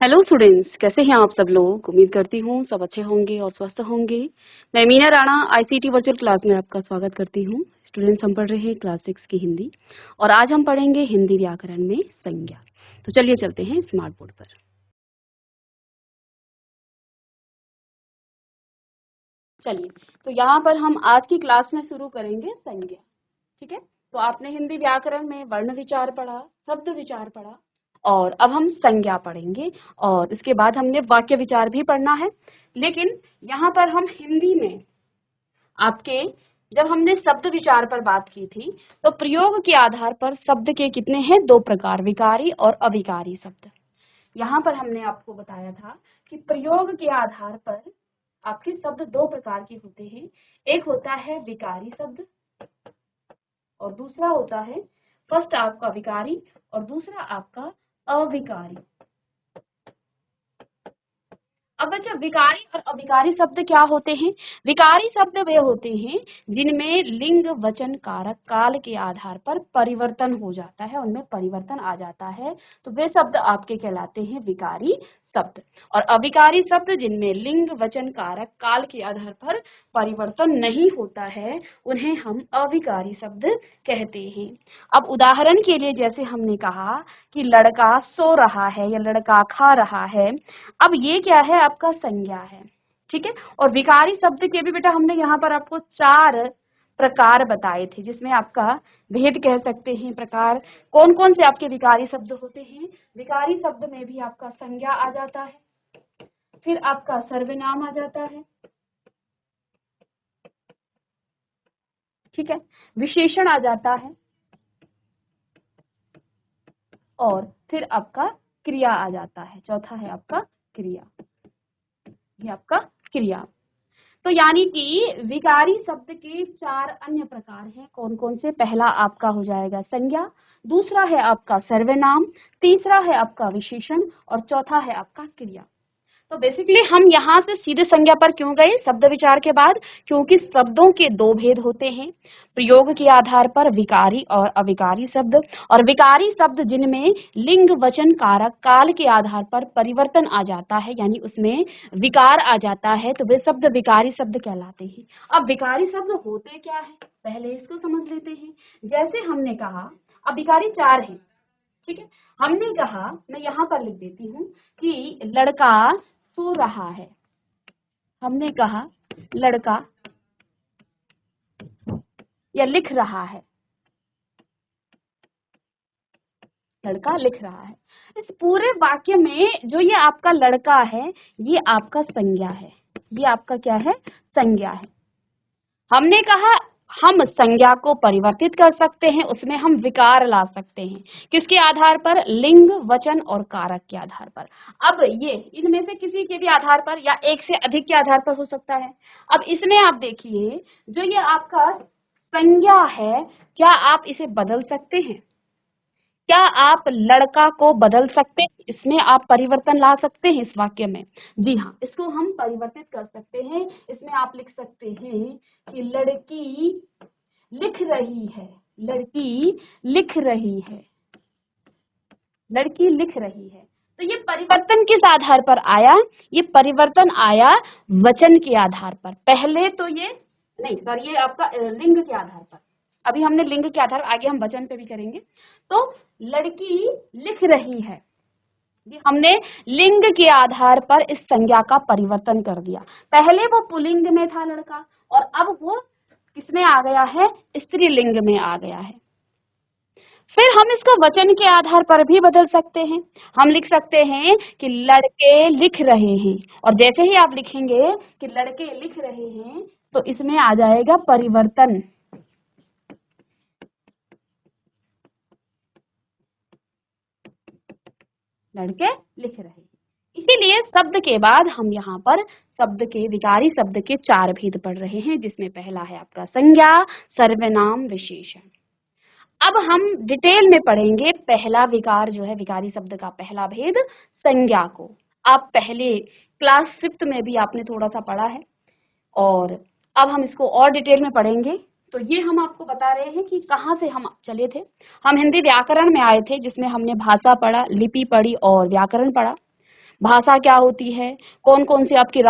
Hello students, कैसे हैं आप सब लोग। उम्मीद करती हूँ सब अच्छे होंगे और स्वस्थ होंगे। मैं Meena Rana ICT virtual class में आपका स्वागत करती हूँ। स्टूडेंट्स, हम पढ़ रहे हैं क्लास 6 की हिंदी और आज हम पढ़ेंगे हिंदी व्याकरण में संज्ञा। तो चलिए चलते हैं स्मार्ट बोर्ड पर। चलिए, तो यहाँ पर हम आज की क्लास में शुरू करेंगे संज्ञा। ठीक है, तो आपने हिंदी व्याकरण में वर्ण विचार पढ़ा, शब्द विचार पढ़ा और अब हम संज्ञा पढ़ेंगे और इसके बाद हमने वाक्य विचार भी पढ़ना है। लेकिन यहाँ पर हम हिंदी में आपके जब हमने शब्द विचार पर बात की थी तो प्रयोग के आधार पर शब्द के कितने हैं, दो प्रकार, विकारी और अविकारी शब्द। यहाँ पर हमने आपको बताया था कि प्रयोग के आधार पर आपके शब्द दो प्रकार के होते हैं। एक होता है विकारी शब्द और दूसरा होता है, फर्स्ट आपका विकारी और दूसरा आपका अविकारी। अब बच्चों, विकारी और अविकारी शब्द क्या होते हैं। विकारी शब्द वे होते हैं जिनमें लिंग वचन कारक काल के आधार पर परिवर्तन हो जाता है, उनमें परिवर्तन आ जाता है, तो वे शब्द आपके कहलाते हैं विकारी शब्द। और अविकारी शब्द जिनमें लिंग वचन कारक काल के आधार पर परिवर्तन नहीं होता है, उन्हें हम अविकारी शब्द कहते हैं। अब उदाहरण के लिए जैसे हमने कहा कि लड़का सो रहा है या लड़का खा रहा है, अब ये क्या है, आपका संज्ञा है। ठीक है, और विकारी शब्द के भी बेटा हमने यहाँ पर आपको चार प्रकार बताए थे, जिसमें आपका भेद कह सकते हैं, प्रकार कौन कौन से आपके विकारी शब्द होते हैं। विकारी शब्द में भी आपका संज्ञा आ जाता है, फिर आपका सर्वनाम आ जाता है, ठीक है, विशेषण आ जाता है और फिर आपका क्रिया आ जाता है। चौथा है आपका क्रिया, ये आपका क्रिया। तो यानी कि विकारी शब्द के चार अन्य प्रकार हैं। कौन कौन से। पहला आपका हो जाएगा संज्ञा, दूसरा है आपका सर्वनाम, तीसरा है आपका विशेषण और चौथा है आपका क्रिया। तो बेसिकली हम यहाँ से सीधे संज्ञा पर क्यों गए शब्द विचार के बाद, क्योंकि शब्दों के दो भेद होते हैं, प्रयोग के आधार पर विकारी और अविकारी शब्द। और विकारी शब्द जिनमें लिंग वचन कारक काल के आधार पर परिवर्तन आ जाता है, यानी उसमें विकार आ जाता है, तो वे शब्द विकारी शब्द कहलाते हैं। अब विकारी शब्द होते क्या है, पहले इसको समझ लेते हैं। जैसे हमने कहा, अब विकारी चार है, ठीक है। हमने कहा, मैं यहाँ पर लिख देती हूँ कि लड़का सो रहा है। हमने कहा लड़का या लिख रहा है, लड़का लिख रहा है। इस पूरे वाक्य में जो ये आपका लड़का है, ये आपका संज्ञा है, ये आपका क्या है, संज्ञा है। हमने कहा हम संज्ञा को परिवर्तित कर सकते हैं, उसमें हम विकार ला सकते हैं। किसके आधार पर, लिंग वचन और कारक के आधार पर। अब ये इनमें से किसी के भी आधार पर या एक से अधिक के आधार पर हो सकता है। अब इसमें आप देखिए, जो ये आपका संज्ञा है, क्या आप इसे बदल सकते हैं। क्या आप लड़का को बदल सकते हैं, इसमें आप परिवर्तन ला सकते हैं इस वाक्य में। जी हाँ, इसको हम परिवर्तित कर सकते हैं। इसमें आप लिख सकते हैं कि लड़की लिख रही है, लड़की लिख रही है, लड़की लिख रही है। तो ये परिवर्तन किस आधार पर आया, ये परिवर्तन आया वचन के आधार पर। पहले तो ये नहीं, सॉरी, ये आपका लिंग के आधार पर। अभी हमने लिंग के आधार, आगे हम वचन पे भी करेंगे। तो लड़की लिख रही है, ये हमने लिंग के आधार पर इस संज्ञा का परिवर्तन कर दिया। पहले वो पुल्लिंग में था लड़का और अब वो किसमें आ गया है, स्त्रीलिंग में आ गया है। फिर हम इसको वचन के आधार पर भी बदल सकते हैं। हम लिख सकते हैं कि लड़के लिख रहे हैं, और जैसे ही आप लिखेंगे कि लड़के लिख रहे हैं, तो इसमें आ जाएगा परिवर्तन। लड़के लिख रहे हैं। इसीलिए शब्द के बाद हम यहाँ पर शब्द के, विकारी शब्द के चार भेद पढ़ रहे हैं, जिसमें पहला है आपका संज्ञा, सर्वनाम, विशेषण। अब हम डिटेल में पढ़ेंगे पहला विकार जो है, विकारी शब्द का पहला भेद, संज्ञा को। आप पहले क्लास 5 में भी आपने थोड़ा सा पढ़ा है और अब हम इसको और डिटेल में पढ़ेंगे। तो ये हम आपको बता रहे हैं कि कहाँ से हम चले थे। हम हिंदी व्याकरण में आए थे, जिसमें हमने भाषा पढ़ा, लिपि पढ़ी और व्याकरण पढ़ा। भाषा क्या होती है, कौन सी आपकी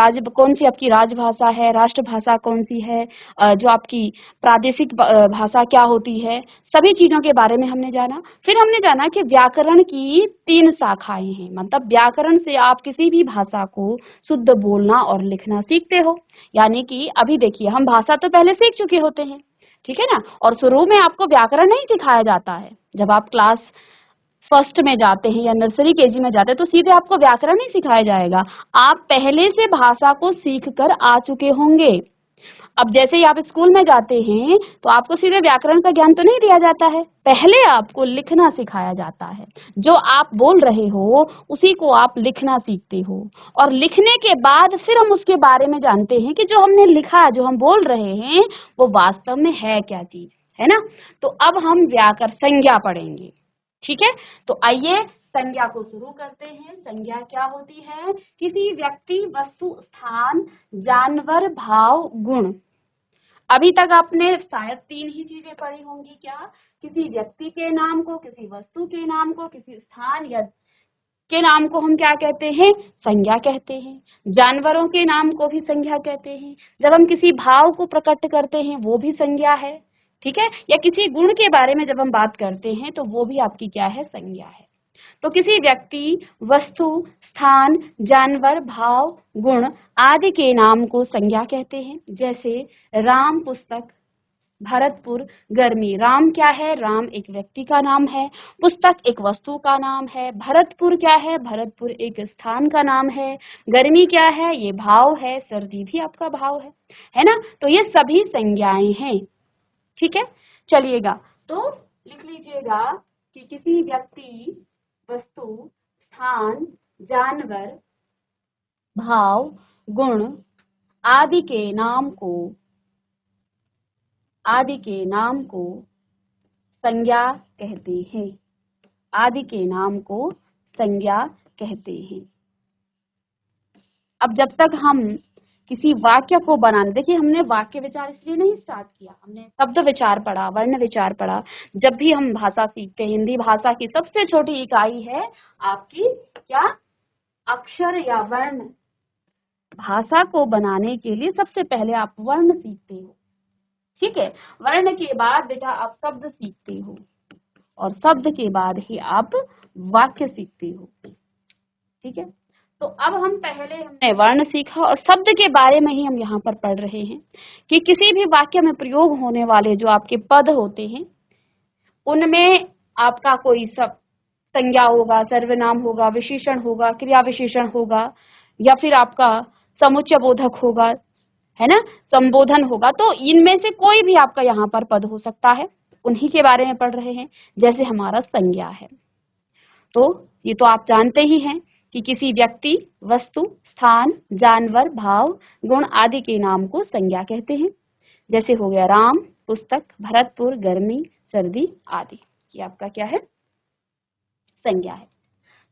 राजभाषा है, राष्ट्रभाषा कौन सी है, जो आपकी प्रादेशिक भाषा क्या होती है, सभी चीजों के बारे में हमने जाना। फिर हमने जाना कि व्याकरण की 3 शाखाएं हैं, मतलब व्याकरण से आप किसी भी भाषा को शुद्ध बोलना और लिखना सीखते हो। यानी कि अभी देखिए, हम भाषा तो पहले सीख चुके होते हैं, ठीक है ना, और शुरू में आपको व्याकरण नहीं सिखाया जाता है। जब आप क्लास फर्स्ट में जाते हैं या नर्सरी केजी में जाते हैं तो सीधे आपको व्याकरण नहीं सिखाया जाएगा, आप पहले से भाषा को सीख कर आ चुके होंगे। अब जैसे ही आप स्कूल में जाते हैं तो आपको सीधे व्याकरण का ज्ञान तो नहीं दिया जाता है, पहले आपको लिखना सिखाया जाता है। जो आप बोल रहे हो उसी को आप लिखना सीखते हो, और लिखने के बाद फिर हम उसके बारे में जानते हैं कि जो हमने लिखा, जो हम बोल रहे हैं, वो वास्तव में है क्या चीज, है ना। तो अब हम व्याकरण संज्ञा पढ़ेंगे, ठीक है। तो आइए संज्ञा को शुरू करते हैं। संज्ञा क्या होती है? किसी व्यक्ति, वस्तु, स्थान, जानवर, भाव, गुण। अभी तक आपने शायद 3 ही चीजें पढ़ी होंगी। क्या? किसी व्यक्ति के नाम को, किसी वस्तु के नाम को, किसी स्थान या के नाम को हम क्या कहते हैं? संज्ञा कहते हैं। जानवरों के नाम को भी संज्ञा कहते हैं। जब हम किसी भाव को प्रकट करते हैं वो भी संज्ञा है, ठीक है। या किसी गुण के बारे में जब हम बात करते हैं तो वो भी आपकी क्या है? संज्ञा है। तो किसी व्यक्ति, वस्तु, स्थान, जानवर, भाव, गुण आदि के नाम को संज्ञा कहते हैं। जैसे राम पुस्तक, भरतपुर, गर्मी। राम क्या है? राम एक व्यक्ति का नाम है। पुस्तक एक वस्तु का नाम है। भरतपुर क्या है? भरतपुर एक स्थान का नाम है। गर्मी क्या है? ये भाव है। सर्दी भी आपका भाव है ना। तो ये सभी संज्ञाएं हैं, ठीक है। चलिएगा, तो लिख लीजिएगा कि किसी व्यक्ति, वस्तु, स्थान, जानवर, भाव, गुण आदि के नाम को संज्ञा कहते हैं। आदि के नाम को संज्ञा कहते हैं। अब जब तक हम किसी वाक्य को बनाने, देखिए हमने वाक्य विचार इसलिए नहीं स्टार्ट किया, हमने शब्द विचार पढ़ा, वर्ण विचार पढ़ा। जब भी हम भाषा सीखते हैं, हिंदी भाषा की सबसे छोटी इकाई है आपकी क्या? अक्षर या वर्ण। भाषा को बनाने के लिए सबसे पहले आप वर्ण सीखते हो, ठीक है। वर्ण के बाद बेटा आप शब्द सीखते हो, और शब्द के बाद ही आप वाक्य सीखते हो, ठीक है। तो अब हमने वर्ण सीखा और शब्द के बारे में ही हम यहाँ पर पढ़ रहे हैं कि किसी भी वाक्य में प्रयोग होने वाले जो आपके पद होते हैं उनमें आपका कोई सब संज्ञा होगा, सर्वनाम होगा, विशेषण होगा, क्रिया विशेषण होगा, या फिर आपका समुच्चय बोधक होगा, है ना, संबोधन होगा। तो इनमें से कोई भी आपका यहाँ पर पद हो सकता है, उन्हीं के बारे में पढ़ रहे हैं। जैसे हमारा संज्ञा है, तो ये तो आप जानते ही हैं कि किसी व्यक्ति, वस्तु, स्थान, जानवर, भाव, गुण आदि के नाम को संज्ञा कहते हैं। जैसे हो गया राम, पुस्तक, भरतपुर, गर्मी, सर्दी आदि। ये आपका क्या है? संज्ञा है।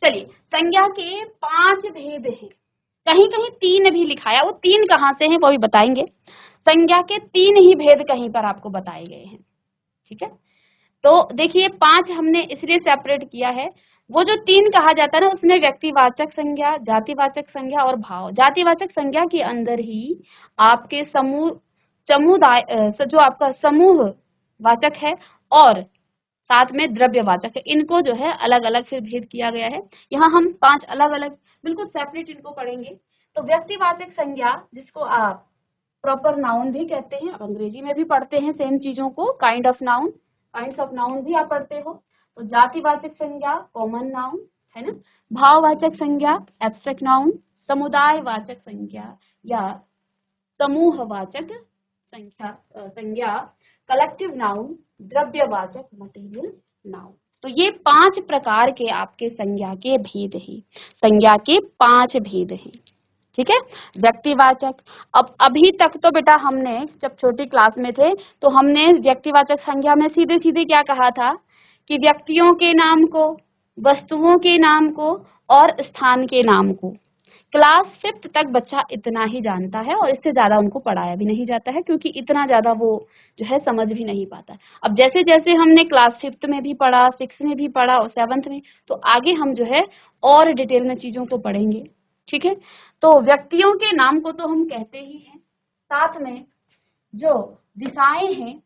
चलिए, संज्ञा के 5 भेद हैं। कहीं कहीं 3 भी लिखाया, वो 3 कहाँ से हैं वो भी बताएंगे। संज्ञा के 3 ही भेद कहीं पर आपको बताए गए हैं, ठीक है। तो देखिए 5 हमने इसलिए सेपरेट किया है, वो जो 3 कहा जाता है ना, उसमें व्यक्तिवाचक संज्ञा, जातिवाचक संज्ञा और भाव। जातिवाचक संज्ञा के अंदर ही आपके समुदाय, जो आपका समूह वाचक है और साथ में द्रव्यवाचक है, इनको जो है अलग अलग से भेद किया गया है। यहाँ हम 5 अलग अलग बिल्कुल सेपरेट इनको पढ़ेंगे। तो व्यक्तिवाचक संज्ञा, जिसको आप प्रॉपर नाउन भी कहते हैं, आप अंग्रेजी में भी पढ़ते हैं सेम चीजों को, काइंड्स ऑफ नाउन भी आप पढ़ते हो। तो जातिवाचक संज्ञा कॉमन नाउन, है ना। भाववाचक संज्ञा एब्स्ट्रैक्ट नाउन, समुदायवाचक संज्ञा या समूहवाचक संज्ञा कलेक्टिव नाउन, द्रव्यवाचक मटेरियल नाउन। तो ये 5 प्रकार के आपके संज्ञा के भेद हैं। संज्ञा के 5 भेद हैं, ठीक है। व्यक्तिवाचक, अब अभी तक तो बेटा हमने जब छोटी क्लास में थे तो हमने व्यक्तिवाचक संज्ञा में सीधे सीधे क्या कहा था कि व्यक्तियों के नाम को, वस्तुओं के नाम को और स्थान के नाम को, क्लास 5th तक बच्चा इतना ही जानता है और इससे ज्यादा उनको पढ़ाया भी नहीं जाता है, क्योंकि इतना ज्यादा वो जो है समझ भी नहीं पाता है। अब जैसे जैसे हमने क्लास 5th में भी पढ़ा, 6 में भी पढ़ा और 7th में, तो आगे हम जो है और डिटेल में चीजों को पढ़ेंगे। ठीक है, तो व्यक्तियों के नाम को तो हम कहते ही हैं, साथ में जो दिशाएं हैं,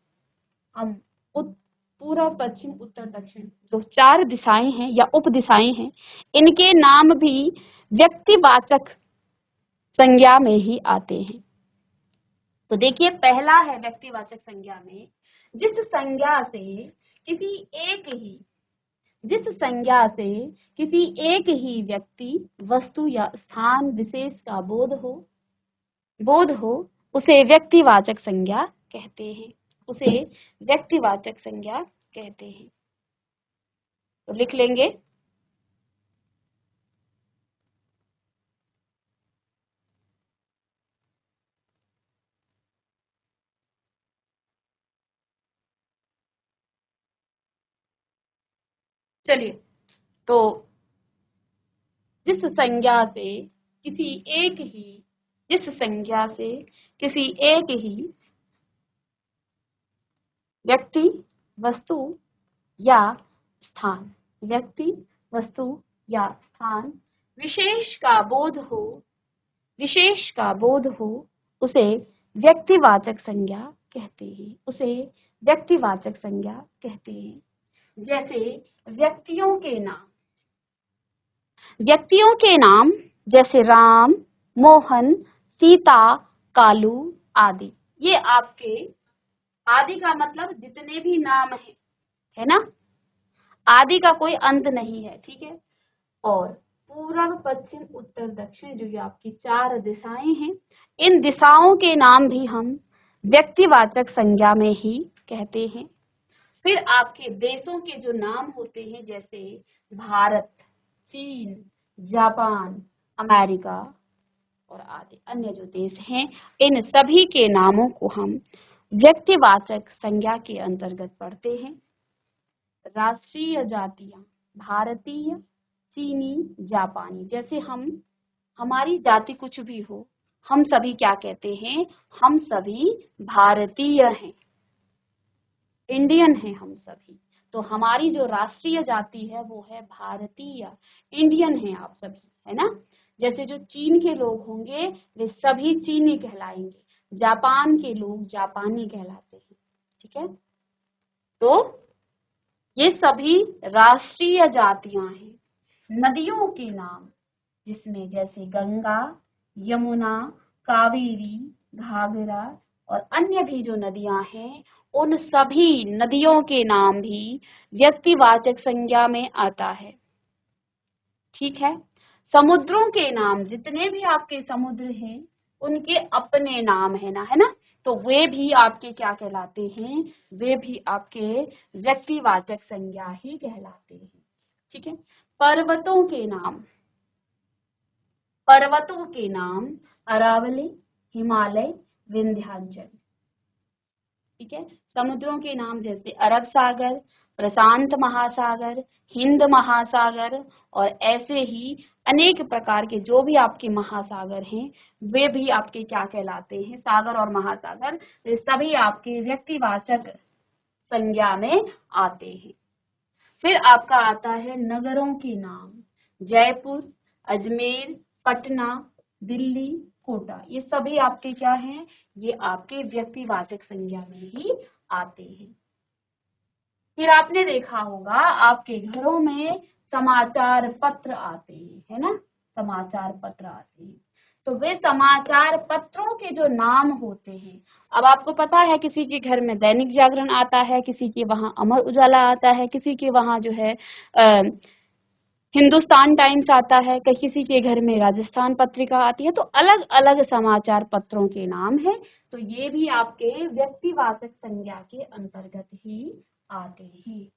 हम पूर्व, पश्चिम, उत्तर, दक्षिण, जो 4 दिशाएं हैं या उप दिशाएं हैं, इनके नाम भी व्यक्तिवाचक संज्ञा में ही आते हैं। तो देखिए, पहला है व्यक्तिवाचक संज्ञा में, जिस संज्ञा से किसी एक ही जिस संज्ञा से किसी एक ही व्यक्ति, वस्तु या स्थान विशेष का बोध हो उसे व्यक्तिवाचक संज्ञा कहते हैं। उसे व्यक्तिवाचक संज्ञा कहते हैं। तो लिख लेंगे, चलिए। तो जिस संज्ञा से किसी एक ही जिस संज्ञा से किसी एक ही व्यक्ति, वस्तु या स्थान व्यक्ति, वस्तु या स्थान विशेष का बोध हो उसे व्यक्तिवाचक संज्ञा कहते हैं। उसे व्यक्तिवाचक संज्ञा कहते हैं। जैसे व्यक्तियों के नाम जैसे राम, मोहन, सीता, कालू आदि। ये आपके, आदि का मतलब जितने भी नाम है ना, आदि का कोई अंत नहीं है। ठीक है, और पूर्व, पश्चिम, उत्तर, दक्षिण, जो ये आपकी 4 दिशाएं हैं, इन दिशाओं के नाम भी हम व्यक्तिवाचक संज्ञा में ही कहते हैं। फिर आपके देशों के जो नाम होते हैं, जैसे भारत, चीन, जापान, अमेरिका और आदि अन्य जो देश हैं, इन सभी के नामों को हम व्यक्तिवाचक संज्ञा के अंतर्गत पढ़ते हैं। राष्ट्रीय जातियां, भारतीय, चीनी, जापानी। जैसे हमारी जाति कुछ भी हो, हम सभी क्या कहते हैं? हम सभी भारतीय हैं, इंडियन हैं हम सभी। तो हमारी जो राष्ट्रीय जाति है वो है भारतीय, इंडियन हैं आप सभी, है ना। जैसे जो चीन के लोग होंगे वे सभी चीनी कहलाएंगे, जापान के लोग जापानी कहलाते हैं। ठीक है, तो ये सभी राष्ट्रीय जातियां हैं। नदियों के नाम, जिसमें जैसे गंगा, यमुना, कावेरी, घाघरा और अन्य भी जो नदियां हैं, उन सभी नदियों के नाम भी व्यक्तिवाचक संज्ञा में आता है। ठीक है, समुद्रों के नाम, जितने भी आपके समुद्र हैं उनके अपने नाम है ना, तो वे भी आपके क्या कहलाते हैं? वे भी आपके व्यक्तिवाचक संज्ञा ही कहलाते हैं। ठीक है, पर्वतों के नाम अरावली, हिमालय, विंध्याचल। ठीक है, समुद्रों के नाम जैसे अरब सागर, प्रशांत महासागर, हिंद महासागर और ऐसे ही अनेक प्रकार के जो भी आपके महासागर हैं, वे भी आपके क्या कहलाते हैं? सागर और महासागर, ये सभी आपके व्यक्तिवाचक संज्ञा में आते हैं। फिर आपका आता है नगरों के नाम, जयपुर, अजमेर, पटना, दिल्ली, कोटा। ये सभी आपके क्या हैं? ये आपके व्यक्तिवाचक संज्ञा में ही आते हैं। फिर आपने देखा होगा आपके घरों में समाचार पत्र आते हैं, है ना, समाचार पत्र आते हैं। तो वे समाचार पत्रों के जो नाम होते हैं, अब आपको पता है किसी के घर में दैनिक जागरण आता है, किसी के वहां अमर उजाला आता है, किसी के वहां जो है हिंदुस्तान टाइम्स आता है, किसी के घर में राजस्थान पत्रिका आती है। तो अलग अलग समाचार पत्रों के नाम है। तो ये भी आपके व्यक्तिवाचक संज्ञा के अंतर्गत ही आते हैं।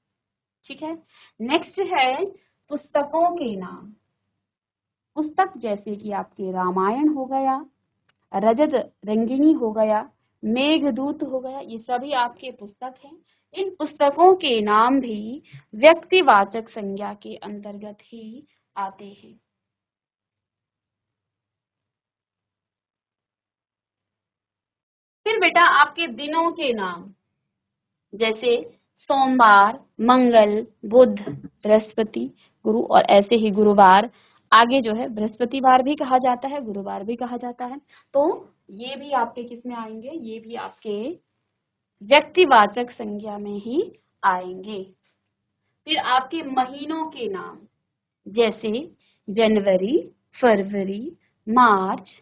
ठीक है, नेक्स्ट है पुस्तकों के नाम। पुस्तक जैसे कि आपके रामायण हो गया, रजत रंगिणी हो गया, मेघदूत हो गया, ये सभी आपके पुस्तक हैं। इन पुस्तकों के नाम भी व्यक्तिवाचक संज्ञा के अंतर्गत ही आते हैं। फिर बेटा आपके दिनों के नाम, जैसे सोमवार, मंगल, बुध, बृहस्पति, गुरु, और ऐसे ही गुरुवार, आगे जो है बृहस्पतिवार भी कहा जाता है, गुरुवार भी कहा जाता है। तो ये भी आपके किस में आएंगे, ये भी आपके व्यक्तिवाचक संज्ञा में ही आएंगे। फिर आपके महीनों के नाम, जैसे जनवरी, फरवरी, मार्च,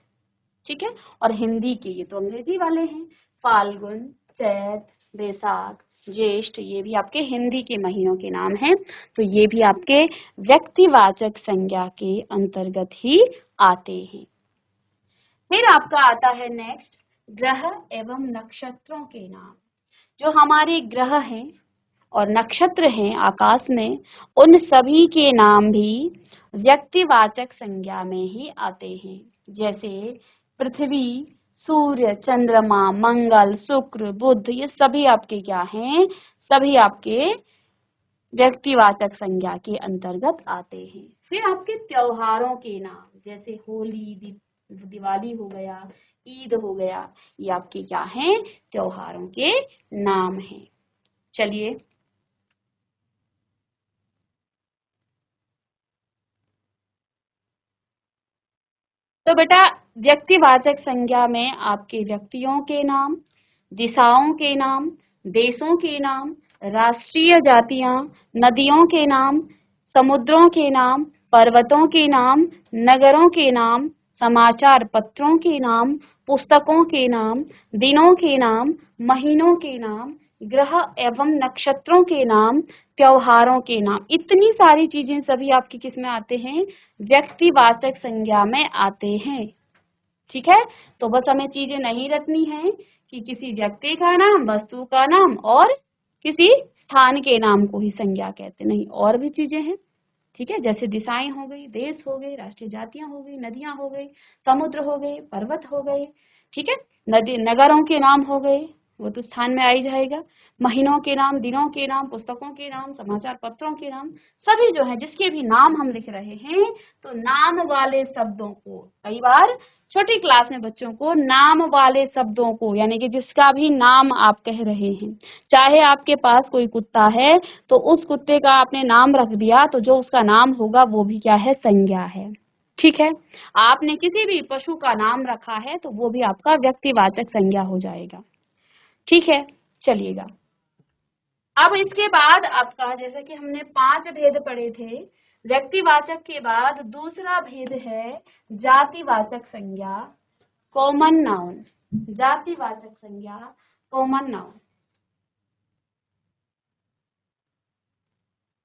ठीक है, और हिंदी के ये तो अंग्रेजी वाले हैं, फाल्गुन, चैत, बैसाख, ज्येष्ठ, ये भी आपके हिंदी के महीनों के नाम हैं। तो ये भी आपके व्यक्तिवाचक संज्ञा के अंतर्गत ही आते हैं। फिर आपका आता है नेक्स्ट ग्रह एवं नक्षत्रों के नाम। जो हमारे ग्रह हैं और नक्षत्र हैं आकाश में, उन सभी के नाम भी व्यक्तिवाचक संज्ञा में ही आते हैं। जैसे पृथ्वी, सूर्य, चंद्रमा, मंगल, शुक्र, बुध, ये सभी आपके क्या हैं, सभी आपके व्यक्तिवाचक संज्ञा के अंतर्गत आते हैं। फिर आपके त्योहारों के नाम, जैसे होली, दिवाली हो गया, ईद हो गया, ये आपके क्या हैं, त्योहारों के नाम हैं। चलिए, तो बेटा व्यक्तिवाचक संज्ञा में आपके व्यक्तियों के नाम, दिशाओं के नाम, देशों के नाम, राष्ट्रीय जातियां, नदियों के नाम, समुद्रों के नाम, पर्वतों के नाम, नगरों के नाम, समाचार पत्रों के नाम, पुस्तकों के नाम, दिनों के नाम, महीनों के नाम, ग्रह एवं नक्षत्रों के नाम, त्योहारों के नाम, इतनी सारी चीजें सभी आपकी किस में आते हैं, व्यक्तिवाचक संज्ञा में आते हैं। ठीक है, तो बस हमें चीजें नहीं रटनी है कि किसी व्यक्ति का नाम, वस्तु का नाम और किसी स्थान के नाम को ही संज्ञा कहते, नहीं, और भी चीजें हैं। ठीक है, जैसे दिशाएं हो गई, देश हो गए, राष्ट्रीय जातियां हो गई, नदियां हो गई, समुद्र हो गए, पर्वत हो गए, ठीक है, नदी नगरों के नाम हो गए, वो तो स्थान में आ ही जाएगा, महीनों के नाम, दिनों के नाम, पुस्तकों के नाम, समाचार पत्रों के नाम, सभी जो है जिसके भी नाम हम लिख रहे हैं, तो नाम वाले शब्दों को, कई बार छोटी क्लास में बच्चों को नाम वाले शब्दों को, यानी कि जिसका भी नाम आप कह रहे हैं, चाहे आपके पास कोई कुत्ता है तो उस कुत्ते का आपने नाम रख दिया, तो जो उसका नाम होगा वो भी क्या है, संज्ञा है। ठीक है, आपने किसी भी पशु का नाम रखा है तो वो भी आपका व्यक्तिवाचक संज्ञा हो जाएगा। ठीक है, चलिएगा, अब इसके बाद आपका, जैसे कि हमने 5 भेद पढ़े थे, व्यक्तिवाचक के बाद दूसरा भेद है जातिवाचक संज्ञा, कॉमन नाउन। जातिवाचक संज्ञा, कॉमन नाउन।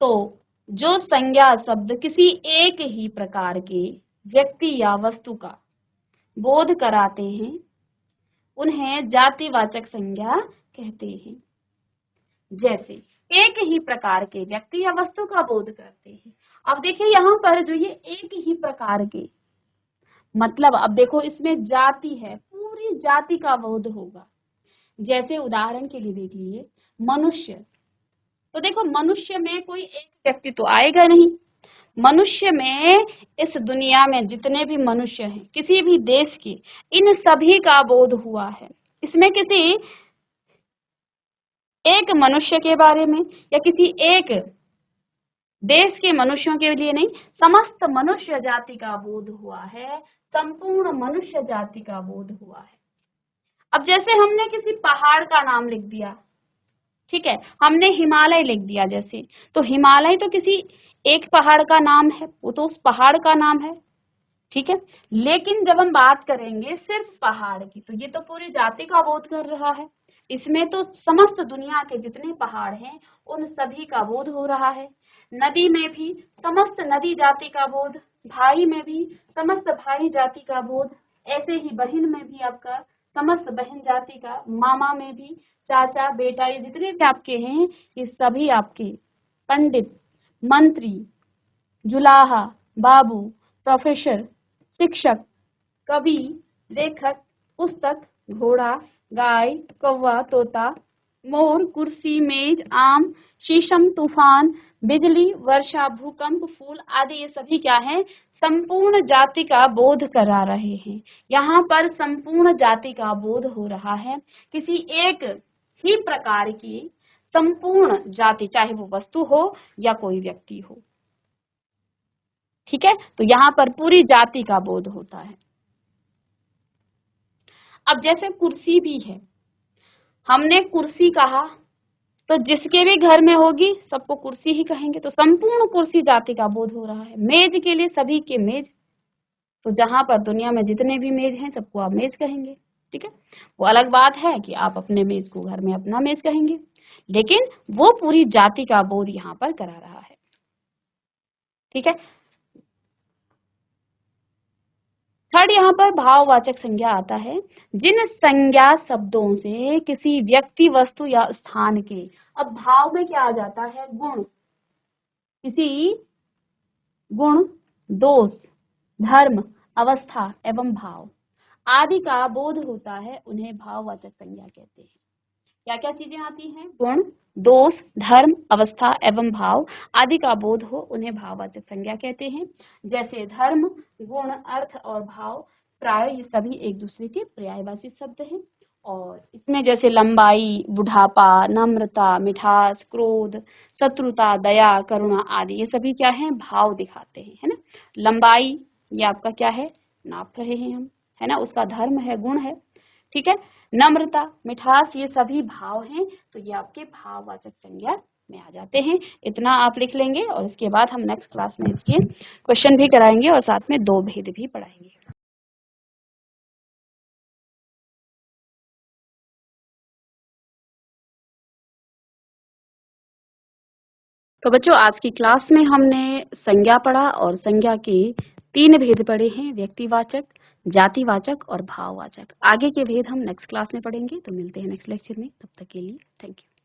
तो जो संज्ञा शब्द किसी एक ही प्रकार के व्यक्ति या वस्तु का बोध कराते हैं, उन्हें जातिवाचक संज्ञा कहते हैं। जैसे एक ही प्रकार के व्यक्ति या वस्तु का बोध करते हैं। अब देखिए यहाँ पर जो ये एक ही प्रकार के, मतलब अब देखो इसमें जाति है, पूरी जाति का बोध होगा। जैसे उदाहरण के लिए देख लीजिए मनुष्य, तो देखो मनुष्य में कोई एक व्यक्ति तो आएगा नहीं, मनुष्य में इस दुनिया में जितने भी मनुष्य हैं, किसी भी देश के, इन सभी का बोध हुआ है। इसमें किसी एक मनुष्य के बारे में या किसी एक देश के मनुष्यों के लिए नहीं, समस्त मनुष्य जाति का बोध हुआ है, संपूर्ण मनुष्य जाति का बोध हुआ है। अब जैसे हमने किसी पहाड़ का नाम लिख दिया, ठीक है, हमने हिमालय लिख दिया जैसे, तो हिमालय तो किसी एक पहाड़ का नाम है, वो तो उस पहाड़ का नाम है। ठीक है, लेकिन जब हम बात करेंगे सिर्फ पहाड़ की, तो ये तो पूरी जाति का बोध कर रहा है। इसमें तो समस्त दुनिया के जितने पहाड़ हैं उन सभी का बोध हो रहा है। नदी में भी समस्त नदी जाति का बोध, भाई में भी समस्त भाई जाति का बोध, ऐसे ही बहन में भी आपका समस्त बहन जाति का, मामा में भी, चाचा, बेटा, ये जितने भी आपके हैं ये सभी आपके, पंडित, मंत्री, जुलाहा, बाबू, प्रोफेसर, शिक्षक, कवि, लेखक, पुस्तक, घोड़ा, गाय, कौवा, तोता, मोर, कुर्सी, मेज, आम, शीशम, तूफान, बिजली, वर्षा, भूकंप, फूल आदि ये सभी क्या है, संपूर्ण जाति का बोध करा रहे हैं। यहाँ पर संपूर्ण जाति का बोध हो रहा है, किसी एक ही प्रकार की संपूर्ण जाति, चाहे वो वस्तु हो या कोई व्यक्ति हो। ठीक है, तो यहाँ पर पूरी जाति का बोध होता है। अब जैसे कुर्सी भी है, हमने कुर्सी कहा तो जिसके भी घर में होगी सबको कुर्सी ही कहेंगे, तो संपूर्ण कुर्सी जाति का बोध हो रहा है। मेज के लिए सभी के मेज, तो जहां पर दुनिया में जितने भी मेज हैं सबको आप मेज कहेंगे। ठीक है, वो अलग बात है कि आप अपने मेज को घर में अपना मेज कहेंगे, लेकिन वो पूरी जाति का बोध यहाँ पर करा रहा है। ठीक है, थर्ड यहाँ पर भाववाचक संज्ञा आता है, जिन संज्ञा शब्दों से किसी व्यक्ति, वस्तु या स्थान के, अब भाव में क्या आ जाता है, गुण, किसी गुण, दोष, धर्म, अवस्था एवं भाव आदि का बोध होता है, उन्हें भाववाचक संज्ञा कहते हैं। क्या क्या चीजें आती हैं, गुण, दोष, धर्म, अवस्था एवं भाव आदि का बोध हो, उन्हें भाववाचक संज्ञा कहते हैं। जैसे धर्म, गुण, अर्थ और भाव प्राय ये सभी एक दूसरे के पर्यायवाची शब्द हैं, और इसमें जैसे लंबाई, बुढ़ापा, नम्रता, मिठास, क्रोध, शत्रुता, दया, करुणा आदि ये सभी क्या है, भाव दिखाते हैं, है ना। लंबाई ये आपका क्या है, नाप रहे हैं हम, है ना, उसका धर्म है, गुण है। ठीक है, नम्रता, मिठास ये सभी भाव हैं, तो ये आपके भाववाचक संज्ञा में आ जाते हैं। इतना आप लिख लेंगे और इसके बाद हम नेक्स्ट क्लास में इसके क्वेश्चन भी कराएंगे और साथ में दो भेद भी पढ़ाएंगे। तो बच्चों आज की क्लास में हमने संज्ञा पढ़ा और संज्ञा के 3 भेद पढ़े हैं, व्यक्तिवाचक, जातिवाचक और भाववाचक। आगे के भेद हम नेक्स्ट क्लास में पढ़ेंगे। तो मिलते हैं नेक्स्ट लेक्चर में, तब तक के लिए थैंक यू।